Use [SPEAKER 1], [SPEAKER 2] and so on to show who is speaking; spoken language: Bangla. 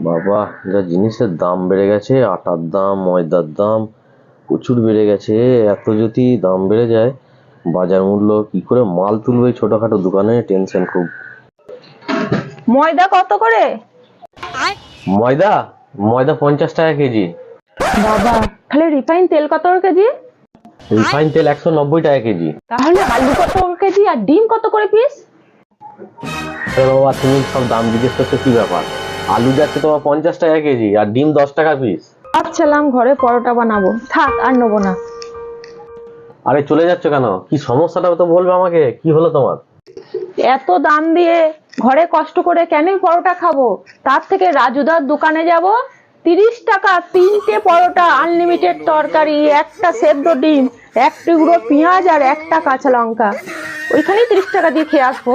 [SPEAKER 1] বাবা, যা জিনিসের দাম বেড়ে গেছে, আটার দাম, ময়দার দাম প্রচুর বেড়ে গেছে। এত যদি দাম বেড়ে যায়, বাজার মূল্য কি করে মাল তুলবে ছোটখাটো দোকানে? টেনশন খুব।
[SPEAKER 2] ময়দা কত করে?
[SPEAKER 1] ময়দা ময়দা 50 টাকা কেজি।
[SPEAKER 2] বাবা, তাহলে রিফাইন তেল কত করে কেজি?
[SPEAKER 1] রিফাইন তেল 190 টাকা কেজি।
[SPEAKER 2] তাহলে আলু কত করে কেজি আর ডিম কত করে পিস?
[SPEAKER 1] বাবা, তুমি সব দাম জিজ্ঞেস করছো, কি ব্যাপার? আলু যাচ্ছে তোমার 50 টাকা কেজি আর ডিম 10 টাকা পিস।
[SPEAKER 2] ভাবছিলাম ঘরে পরোটা বানাবো, থাক আর নেবো না।
[SPEAKER 1] আরে চলে যাচ্ছ কেন? কি সমস্যাটা তো বলবে আমাকে, কি হলো তোমার?
[SPEAKER 2] এত দাম দিয়ে ঘরে কষ্ট করে কেনই পরোটা খাবো? তার থেকে রাজুদার দোকানে যাব, 30 টাকা 3টে পরোটা, আনলিমিটেড তরকারি, একটা সেদ্ধ ডিম, এক টুকরো পেঁয়াজ আর একটা কাঁচা লঙ্কা। ওইখানেই 30 টাকা দিয়ে খেয়ে আসবো।